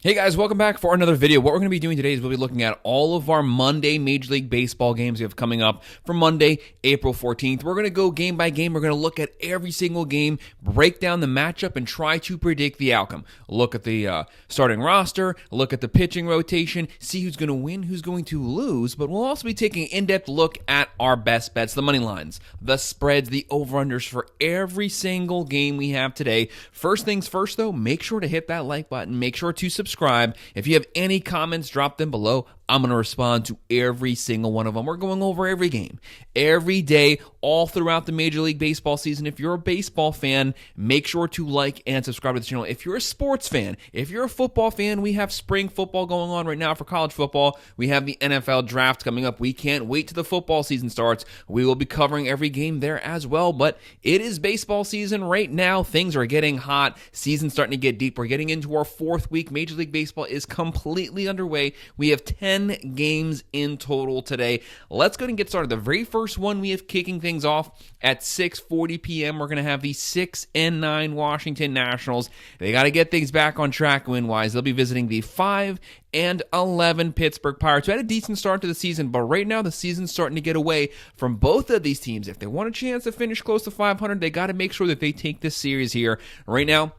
Hey guys, welcome back for another video. What we're going to be doing today is we'll be looking at all of our Monday Major League Baseball games we have coming up for Monday, April 14th. We're going to go game by game. We're going to look at every single game, break down the matchup, and try to predict the outcome. Look at the starting roster, look at the pitching rotation, see who's going to win, who's going to lose, but we'll also be taking an in-depth look at our best bets, the money lines, the spreads, the over-unders for every single game we have today. First things first, though, make sure to hit that like button. Make sure to subscribe. If you have any comments, drop them below. I'm going to respond to every single one of them. We're going over every game, every day, all throughout the Major League Baseball season. If you're a baseball fan, make sure to like and subscribe to the channel. If you're a sports fan, if you're a football fan, we have spring football going on right now for college football. We have the NFL draft coming up. We can't wait till the football season starts. We will be covering every game there as well, but it is baseball season right now. Things are getting hot. Season's starting to get deep. We're getting into our fourth week. Major League Baseball is completely underway. We have 10 games in total today. Let's go ahead and get started. The very first one we have kicking things off at 6:40 p.m. We're going to have the 6-9 Washington Nationals. They got to get things back on track win-wise. They'll be visiting the 5-11 Pittsburgh Pirates, who had a decent start to the season, but right now the season's starting to get away from both of these teams. If they want a chance to finish close to 500, they got to make sure that they take this series here. Right now,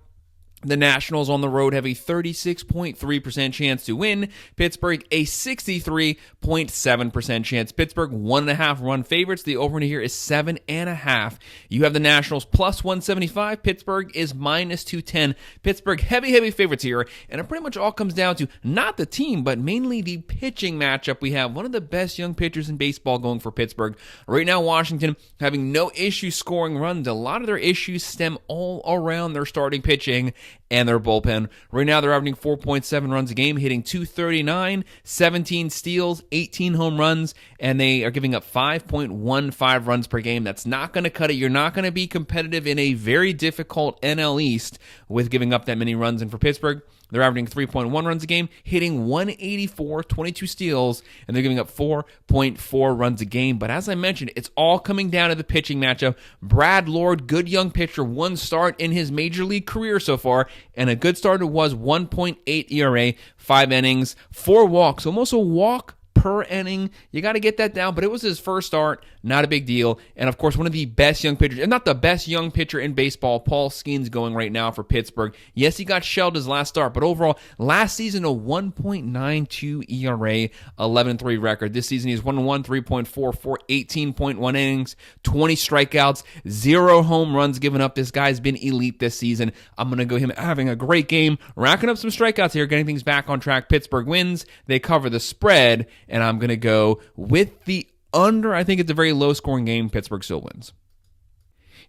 the Nationals on the road have a 36.3% chance to win. Pittsburgh, a 63.7% chance. Pittsburgh, 1.5 run favorites. The over-under here is 7.5. You have the Nationals plus 175. Pittsburgh is minus 210. Pittsburgh, heavy favorites here. And it pretty much all comes down to not the team, but mainly the pitching matchup. We have one of the best young pitchers in baseball going for Pittsburgh. Right now, Washington having no issue scoring runs. A lot of their issues stem all around their starting pitching and their bullpen. Right now, they're averaging 4.7 runs a game, hitting .239, 17 steals, 18 home runs, and they are giving up 5.15 runs per game. That's not going to cut it. You're not going to be competitive in a very difficult NL East with giving up that many runs. And for Pittsburgh, they're averaging 3.1 runs a game, hitting .184, 22 steals, and they're giving up 4.4 runs a game. But as I mentioned, it's all coming down to the pitching matchup. Brad Lord, good young pitcher, one start in his major league career so far, and a good start it was 1.8 ERA, 5 innings, 4 walks, almost a walk per inning. You got to get that down, but it was his first start, not a big deal. And of course, one of the best young pitchers, and not the best young pitcher in baseball, Paul Skeens going right now for Pittsburgh. Yes, he got shelled his last start, but overall, last season a 1.92 ERA, 11-3 record. This season he's 1-1, 3.44, 18.1 innings, 20 strikeouts, 0 home runs given up. This guy's been elite this season. I'm going to go him having a great game, racking up some strikeouts here, getting things back on track. Pittsburgh wins. They cover the spread, and I'm going to go with the under. I think it's a very low-scoring game. Pittsburgh still wins.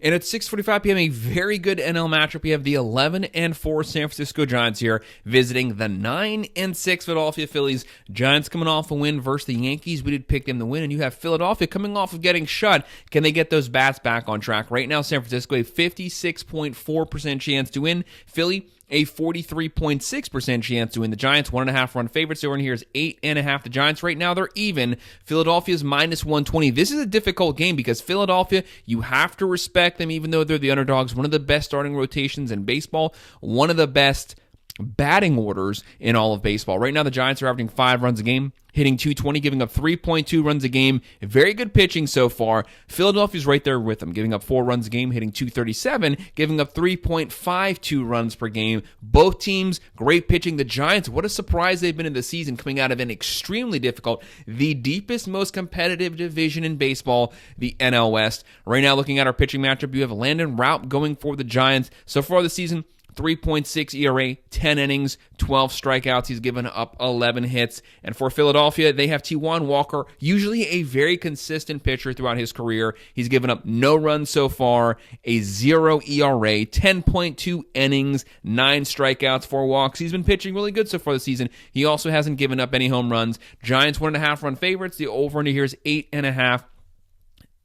And at 6:45 p.m., a very good NL matchup. We have the 11-4 San Francisco Giants here visiting the 9-6 Philadelphia Phillies. Giants coming off a win versus the Yankees. We did pick them to win, and you have Philadelphia coming off of getting shut. Can they get those bats back on track? Right now, San Francisco, a 56.4% chance to win. Philly, a 43.6% chance to win. The Giants, 1.5 run favorites. Over in here is 8.5. The Giants right now, they're even. Philadelphia's minus 120. This is a difficult game because Philadelphia, you have to respect them even though they're the underdogs. One of the best starting rotations in baseball. One of the best batting orders in all of baseball. Right now, the Giants are averaging 5 runs a game, hitting .220, giving up 3.2 runs a game. Very good pitching so far. Philadelphia's right there with them, giving up 4 runs a game, hitting .237, giving up 3.52 runs per game. Both teams, great pitching. The Giants, what a surprise they've been in the season, coming out of an extremely difficult, the deepest, most competitive division in baseball, the NL West. Right now, looking at our pitching matchup, you have Landon Routt going for the Giants. So far this season, 3.6 ERA, 10 innings, 12 strikeouts. He's given up 11 hits. And for Philadelphia, they have Taijuan Walker, usually a very consistent pitcher throughout his career. He's given up no runs so far, a 0 ERA, 10.2 innings, 9 strikeouts, 4 walks. He's been pitching really good so far this season. He also hasn't given up any home runs. Giants 1.5 run favorites. The over-under here is 8.5.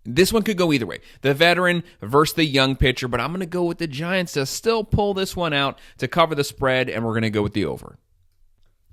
This one could go either way. The veteran versus the young pitcher, but I'm going to go with the Giants to still pull this one out to cover the spread, and we're going to go with the over.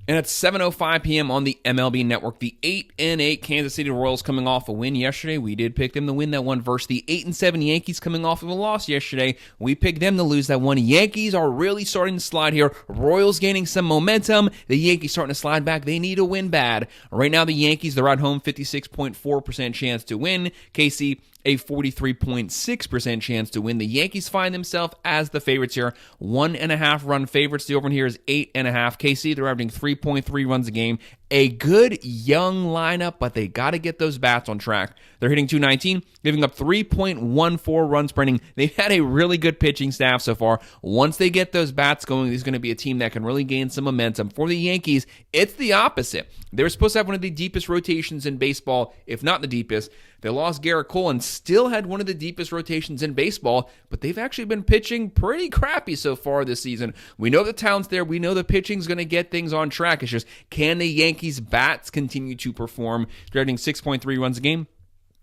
And at 7:05 p.m. on the MLB Network, the 8-8 Kansas City Royals coming off a win yesterday. We did pick them to win that one versus the 8-7 Yankees coming off of a loss yesterday. We picked them to lose that one. Yankees are really starting to slide here. Royals gaining some momentum. The Yankees starting to slide back. They need to win bad. Right now, the Yankees, they're at home, 56.4% chance to win. KC, a 43.6% chance to win. The Yankees find themselves as the favorites here. 1.5 run favorites. The over here is 8.5. KC, they're averaging 3.3 runs a game. A good young lineup, but they got to get those bats on track. They're hitting .219, giving up 3.14 runs per inning. They've had a really good pitching staff so far. Once they get those bats going, there's going to be a team that can really gain some momentum. For the Yankees, it's the opposite. They were supposed to have one of the deepest rotations in baseball, if not the deepest. They lost Garrett Cole and still had one of the deepest rotations in baseball, but they've actually been pitching pretty crappy so far this season. We know the talent's there. We know the pitching's going to get things on track. It's just, can the Yankees bats continue to perform? Driving 6.3 runs a game,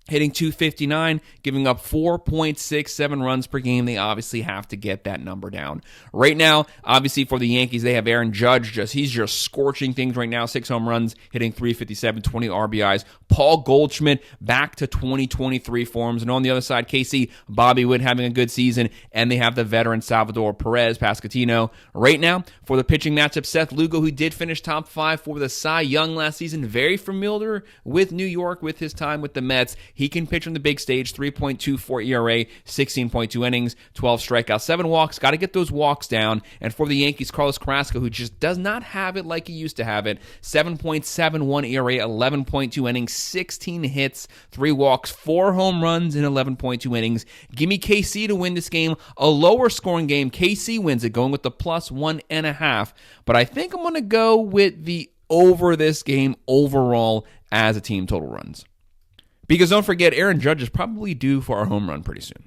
hitting .259, giving up 4.67 runs per game. They obviously have to get that number down. Right now, obviously for the Yankees, they have Aaron Judge. He's just scorching things right now. 6 home runs, hitting .357, 20 RBIs. Paul Goldschmidt back to 2023 forms. And on the other side, KC, Bobby Witt having a good season. And they have the veteran Salvador Perez, Pascatino. Right now, for the pitching matchup, Seth Lugo, who did finish top 5 for the Cy Young last season, very familiar with New York with his time with the Mets. He can pitch on the big stage, 3.24 ERA, 16.2 innings, 12 strikeouts, 7 walks. Got to get those walks down. And for the Yankees, Carlos Carrasco, who just does not have it like he used to have it, 7.71 ERA, 11.2 innings, 16 hits, 3 walks, 4 home runs in 11.2 innings. Give me KC to win this game. A lower scoring game. KC wins it, going with the plus 1.5. But I think I'm going to go with the over this game overall as a team total runs. Because don't forget, Aaron Judge is probably due for our home run pretty soon.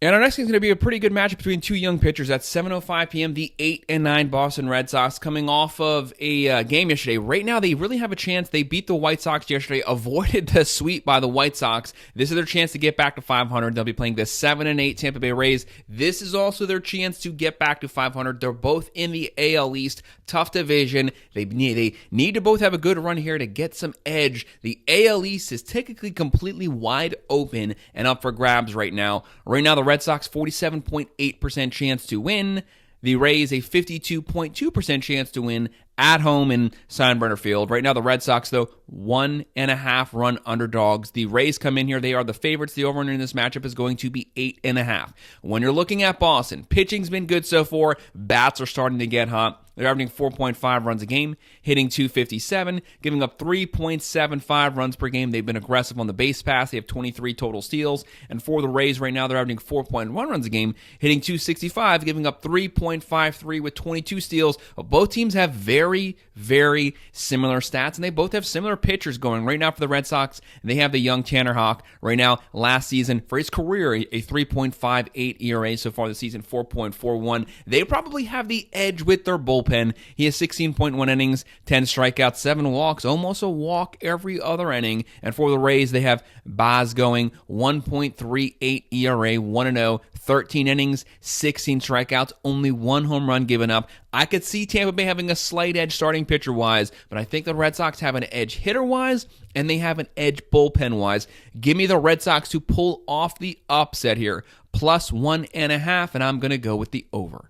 And our next game is going to be a pretty good matchup between two young pitchers. At 7:05 p.m., the 8-9 Boston Red Sox coming off of a game yesterday. Right now, they really have a chance. They beat the White Sox yesterday, avoided the sweep by the White Sox. This is their chance to get back to 500. They'll be playing the 7-8 Tampa Bay Rays. This is also their chance to get back to 500. They're both in the AL East. Tough division. They need to both have a good run here to get some edge. The AL East is technically completely wide open and up for grabs right now. Right now, the Red Sox 47.8% chance to win. The Rays a 52.2% chance to win at home in Steinbrenner Field. Right now, the Red Sox, though, 1.5 run underdogs. The Rays come in here. They are the favorites. The over-under in this matchup is going to be 8.5. When you're looking at Boston, pitching's been good so far. Bats are starting to get hot. They're averaging 4.5 runs a game, hitting .257, giving up 3.75 runs per game. They've been aggressive on the base pass. They have 23 total steals. And for the Rays right now, they're averaging 4.1 runs a game, hitting .265, giving up 3.53 with 22 steals. Both teams have very, very similar stats, and they both have similar pitchers going. Right now for the Red Sox, they have the young Tanner Houck. Right now, last season, for his career, a 3.58 ERA so far this season, 4.41. They probably have the edge with their bullpen. He has 16.1 innings, 10 strikeouts, 7 walks, almost a walk every other inning. And for the Rays, they have Baz going, 1.38 ERA, 1-0, 13 innings, 16 strikeouts, only 1 home run given up. I could see Tampa Bay having a slight edge starting pitcher-wise, but I think the Red Sox have an edge hitter-wise, and they have an edge bullpen-wise. Give me the Red Sox to pull off the upset here, plus 1.5, and I'm going to go with the over.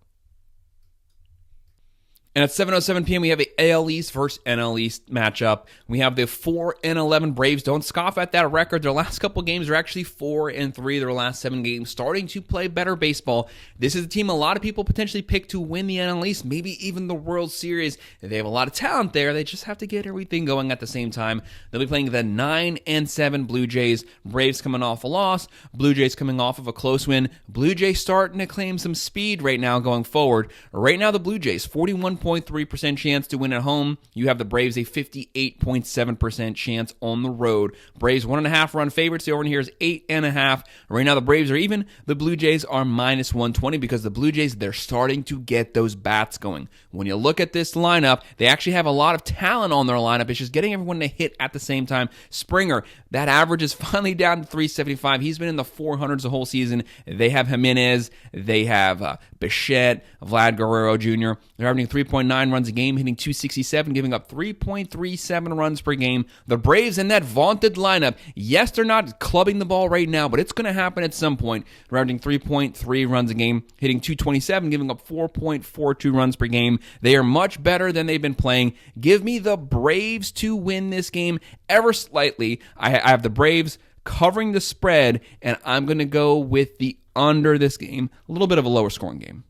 And at 7:07 p.m., we have a AL East versus NL East matchup. We have the 4-11 Braves. Don't scoff at that record. Their last couple games are actually 4-3. Their last 7 games, starting to play better baseball. This is a team a lot of people potentially pick to win the NL East, maybe even the World Series. They have a lot of talent there. They just have to get everything going at the same time. They'll be playing the 9-7 Blue Jays. Braves coming off a loss. Blue Jays coming off of a close win. Blue Jays starting to claim some speed right now going forward. Right now, the Blue Jays, 41.3% chance to win at home. You have the Braves a 58.7% chance on the road. Braves 1.5 run favorites. The over here is 8.5. Right now the Braves are even. The Blue Jays are minus 120 because the Blue Jays, they're starting to get those bats going. When you look at this lineup, they actually have a lot of talent on their lineup. It's just getting everyone to hit at the same time. Springer, that average is finally down to 375. He's been in the 400s the whole season. They have Jimenez. They have Bichette, Vlad Guerrero Jr. They're averaging 3.9 runs a game, hitting 267, giving up 3.37 runs per game. The Braves in that vaunted lineup, yes, they're not clubbing the ball right now, but it's going to happen at some point, averaging 3.3 runs a game, hitting 227, giving up 4.42 runs per game. They are much better than they've been playing. Give me the Braves to win this game ever slightly. I have the Braves covering the spread, and I'm going to go with the under this game, a little bit of a lower scoring game.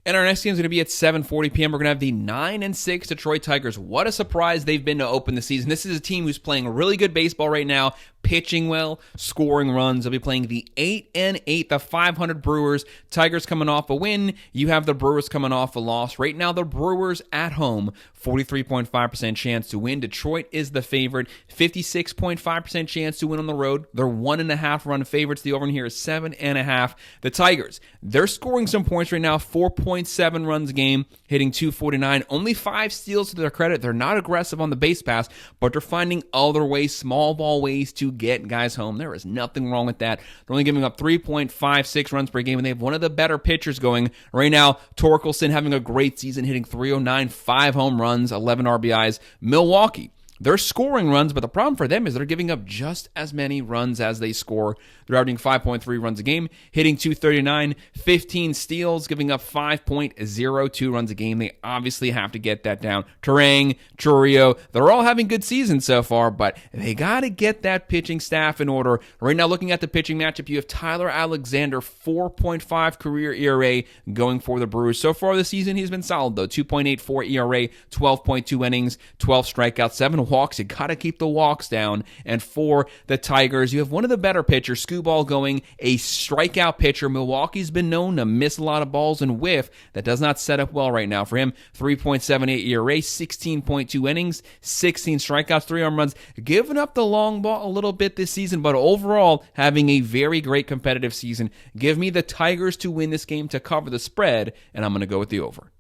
And our next game is going to be at 7:40 p.m. We're going to have the 9-6 Detroit Tigers. What a surprise they've been to open the season. This is a team who's playing really good baseball right now, pitching well, scoring runs. They'll be playing the 8-8, the 500 Brewers. Tigers coming off a win. You have the Brewers coming off a loss. Right now, the Brewers at home, 43.5% chance to win. Detroit is the favorite, 56.5% chance to win on the road. They're 1.5 run favorites. The over in here is 7.5. The Tigers, they're scoring some points right now, 4.7 runs a game, hitting 249. Only 5 steals to their credit. They're not aggressive on the base pass, but they're finding other ways, small ball ways to get guys home. There is nothing wrong with that. They're only giving up 3.56 runs per game, and they have one of the better pitchers going right now. Torkelson having a great season, hitting 309, 5 home runs, 11 RBIs. Milwaukee, they're scoring runs, but the problem for them is they're giving up just as many runs as they score. They're averaging 5.3 runs a game, hitting 239, 15 steals, giving up 5.02 runs a game. They obviously have to get that down. Turang, Churio, they're all having good seasons so far, but they got to get that pitching staff in order. Right now, looking at the pitching matchup, you have Tyler Alexander, 4.5 career ERA going for the Brewers. So far this season, he's been solid, though. 2.84 ERA, 12.2 innings, 12 strikeouts, 7 walks. You got to keep the walks down. And for the Tigers, you have one of the better pitchers, Scuball, going, a strikeout pitcher. Milwaukee's been known to miss a lot of balls and whiff. That does not set up well right now for him. 3.78 ERA, 16.2 innings, 16 strikeouts, 3 home runs. Giving up the long ball a little bit this season, but overall having a very great competitive season. Give me the Tigers to win this game to cover the spread, and I'm going to go with the over.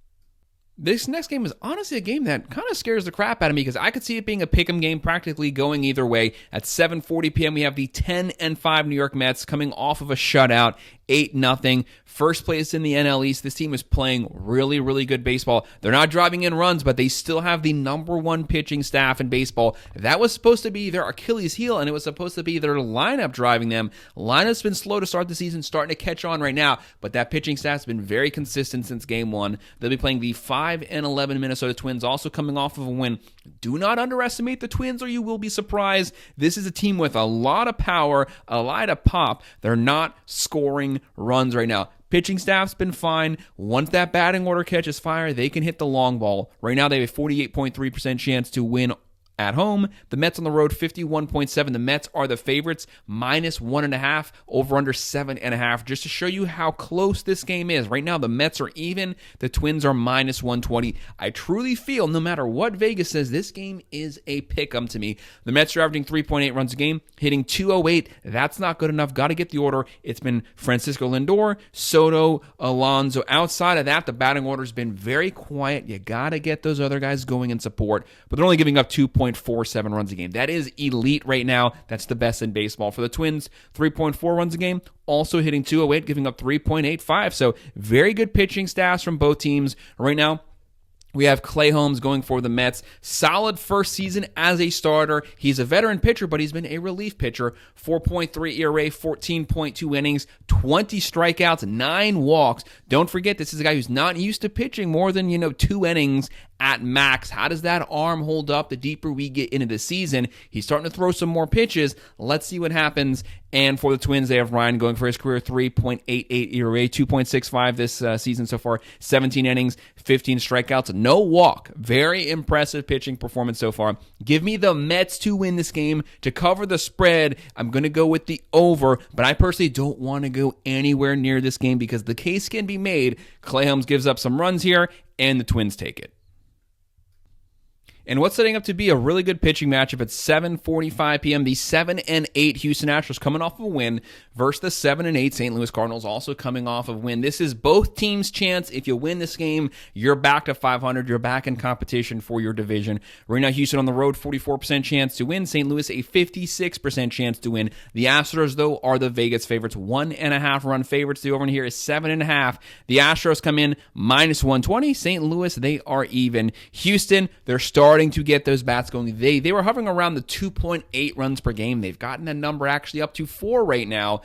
This next game is honestly a game that kind of scares the crap out of me because I could see it being a pick'em game practically going either way. At 7:40 p.m., we have the 10-5 New York Mets coming off of a shutout, 8-0. First place in the NL East. This team is playing really, really good baseball. They're not driving in runs, but they still have the number one pitching staff in baseball. That was supposed to be their Achilles heel, and it was supposed to be their lineup driving them. Lineup's been slow to start the season, starting to catch on right now, but that pitching staff's been very consistent since game one. They'll be playing the 5-11 Minnesota Twins, also coming off of a win. Do not underestimate the Twins, or you will be surprised. This is a team with a lot of power, a lot of pop. They're not scoring runs right now. Pitching staff's been fine. Once that batting order catches fire, they can hit the long ball. Right now, they have a 48.3% chance to win at home. The Mets on the road, 51.7. The Mets are the favorites, -1.5, over under 7.5. Just to show you how close this game is. Right now, the Mets are even. The Twins are -120. I truly feel, no matter what Vegas says, this game is a pick-em to me. The Mets are averaging 3.8 runs a game, hitting 208. That's not good enough. Got to get the order. It's been Francisco Lindor, Soto, Alonso. Outside of that, the batting order's been very quiet. You got to get those other guys going in support. But they're only giving up 2.47 runs a game. That is elite right now. That's the best in baseball. For the Twins, 3.4 runs a game, also hitting 208, giving up 3.85. So very good pitching staffs from both teams. Right now, we have Clay Holmes going for the Mets. Solid first season as a starter. He's a veteran pitcher, but he's been a relief pitcher. 4.3 ERA, 14.2 innings, 20 strikeouts, 9 walks. Don't forget, this is a guy who's not used to pitching more than, 2 innings at max. How does that arm hold up the deeper we get into the season? He's starting to throw some more pitches. Let's see what happens. And for the Twins, they have Ryan going for his career 3.88 ERA, 2.65 this season so far, 17 innings, 15 strikeouts, no walk. Very impressive pitching performance so far. Give me the Mets to win this game to cover the spread. I'm going to go with the over, but I personally don't want to go anywhere near this game because the case can be made. Clay Holmes gives up some runs here, and the Twins take it. And what's setting up to be a really good pitching matchup at 7:45 p.m. The 7-8 Houston Astros coming off of a win versus the 7-8 St. Louis Cardinals also coming off of a win. This is both teams' chance. If you win this game, you're back to 500. You're back in competition for your division. Right now, Houston on the road, 44% chance to win. St. Louis, a 56% chance to win. The Astros, though, are the Vegas favorites. 1.5 run favorites. The over here is 7.5. The Astros come in minus 120. St. Louis, they are even. Houston, they're starting to get those bats going. They were hovering around the 2.8 runs per game. They've gotten that number actually up to 4 right now.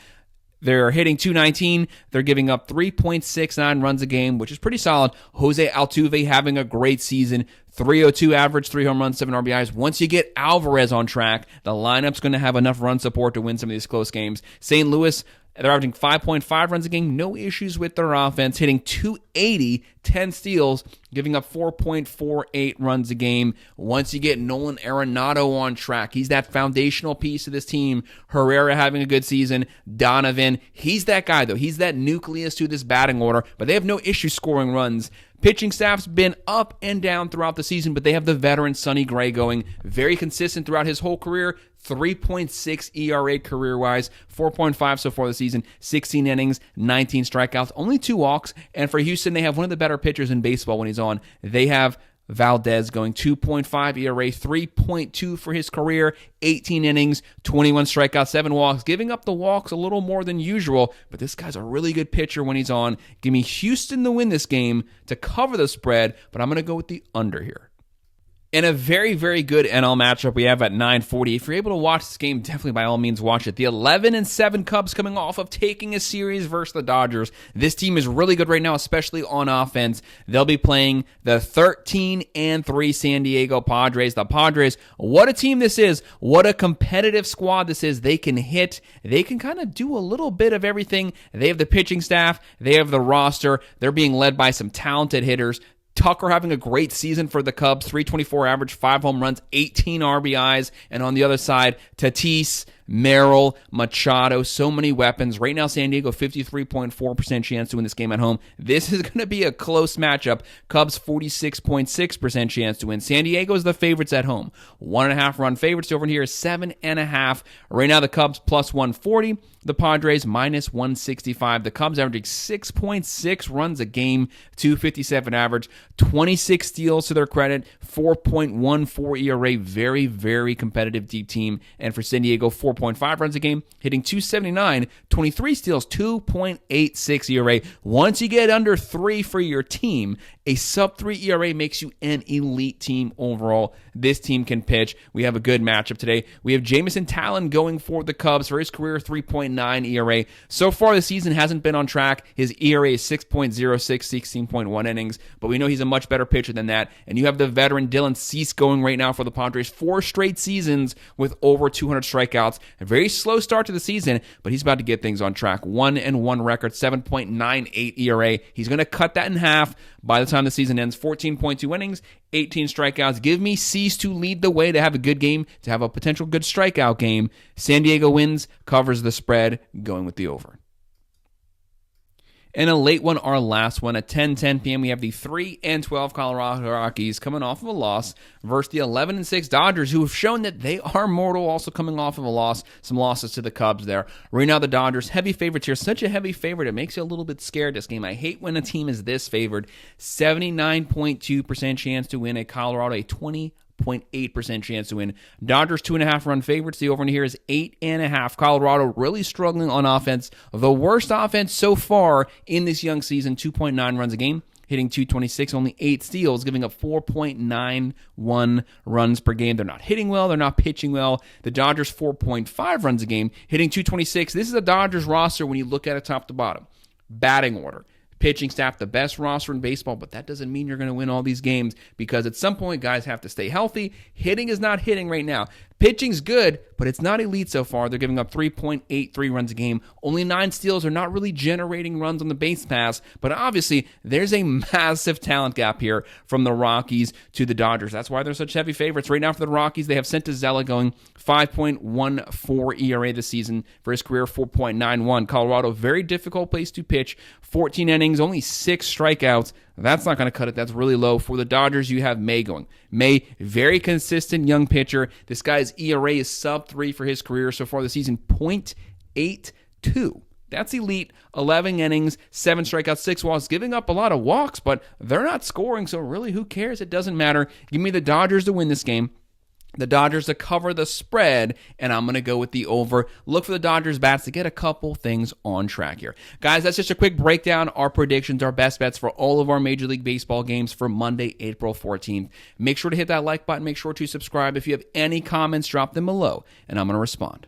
They're hitting 219. They're giving up 3.69 runs a game, which is pretty solid. Jose Altuve having a great season. 302 average, 3 home runs, 7 RBIs. Once you get Alvarez on track, the lineup's going to have enough run support to win some of these close games. St. Louis, they're averaging 5.5 runs a game. No issues with their offense. Hitting 280, 10 steals, giving up 4.48 runs a game. Once you get Nolan Arenado on track, he's that foundational piece of this team. Herrera having a good season. Donovan, he's that guy, though. He's that nucleus to this batting order, but they have no issue scoring runs. Pitching staff's been up and down throughout the season, but they have the veteran Sonny Gray going. Very consistent throughout his whole career. 3.6 ERA career-wise, 4.5 so far this season, 16 innings, 19 strikeouts, only 2 walks. And for Houston, they have one of the better pitchers in baseball when he's on. They have Valdez going 2.5 ERA, 3.2 for his career, 18 innings, 21 strikeouts, 7 walks, giving up the walks a little more than usual, but this guy's a really good pitcher when he's on. Give me Houston to win this game to cover the spread, but I'm going to go with the under here. And a very, very good NL matchup we have at 9:40. If you're able to watch this game, definitely by all means watch it. The 11-7 Cubs coming off of taking a series versus the Dodgers. This team is really good right now, especially on offense. They'll be playing the 13-3 San Diego Padres. The Padres, what a team this is. What a competitive squad this is. They can hit. They can kind of do a little bit of everything. They have the pitching staff. They have the roster. They're being led by some talented hitters. Tucker having a great season for the Cubs, 324 average, 5 home runs, 18 RBIs. And on the other side, Tatis, Merrill, Machado, so many weapons. Right now, San Diego, 53.4% chance to win this game at home. This is going to be a close matchup. Cubs, 46.6% chance to win. San Diego is the favorites at home. 1.5 run favorites over here is 7.5. Right now, the Cubs plus 140. The Padres minus 165. The Cubs averaging 6.6 runs a game, 257 average, 26 steals to their credit, 4.14 ERA. Very, very competitive deep team. And for San Diego, 4.5 runs a game, hitting 279, 23 steals, 2.86 ERA. Once you get under 3 for your team, a sub-3 ERA makes you an elite team overall. This team can pitch. We have a good matchup today. We have Jameson Taillon going for the Cubs for his career 3.9 ERA. So far, the season hasn't been on track. His ERA is 6.06, 16.1 innings, but we know he's a much better pitcher than that. And you have the veteran Dylan Cease going right now for the Padres, 4 straight seasons with over 200 strikeouts. A very slow start to the season, but he's about to get things on track. 1-1 record, 7.98 ERA. He's going to cut that in half by the time the season ends. 14.2 innings, 18 strikeouts. Give me Cease to lead the way, to have a good game, to have a potential good strikeout game. San Diego wins, covers the spread, going with the over. And a late one, our last one, at 10:10 p.m., we have the 3-12 Colorado Rockies coming off of a loss versus the 11-6 Dodgers, who have shown that they are mortal, also coming off of a loss, some losses to the Cubs there. Right now, the Dodgers, heavy favorites here. Such a heavy favorite, it makes you a little bit scared this game. I hate when a team is this favored. 79.2% chance to win at Colorado, a 20.8% chance to win. Dodgers 2.5 run favorites. The over here is 8.5. Colorado really struggling on offense. The worst offense so far in this young season, 2.9 runs a game, hitting 226, only 8 steals, giving up 4.91 runs per game. They're not hitting well. They're not pitching well. The Dodgers 4.5 runs a game, hitting 226. This is a Dodgers roster when you look at it top to bottom. Batting order. Pitching staff, the best roster in baseball, but that doesn't mean you're going to win all these games, because at some point, guys have to stay healthy. Hitting is not hitting right now. Pitching's good, but it's not elite so far. They're giving up 3.83 runs a game. Only 9 steals. Are not really generating runs on the base pass, but obviously there's a massive talent gap here from the Rockies to the Dodgers. That's why they're such heavy favorites. Right now for the Rockies, they have Santazella going 5.14 ERA this season. For his career, 4.91. Colorado, very difficult place to pitch. 14 innings, only 6 strikeouts. That's not going to cut it. That's really low. For the Dodgers, you have May going. May, very consistent young pitcher. This guy's ERA is sub-3 for his career so far this season, .82. That's elite. 11 innings, 7 strikeouts, 6 walks, giving up a lot of walks, but they're not scoring, so really, who cares? It doesn't matter. Give me the Dodgers to win this game. The Dodgers to cover the spread, and I'm going to go with the over. Look for the Dodgers bats to get a couple things on track here. Guys, that's just a quick breakdown. Our predictions, our best bets for all of our Major League Baseball games for Monday, April 14th. Make sure to hit that like button. Make sure to subscribe. If you have any comments, drop them below, and I'm going to respond.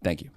Thank you.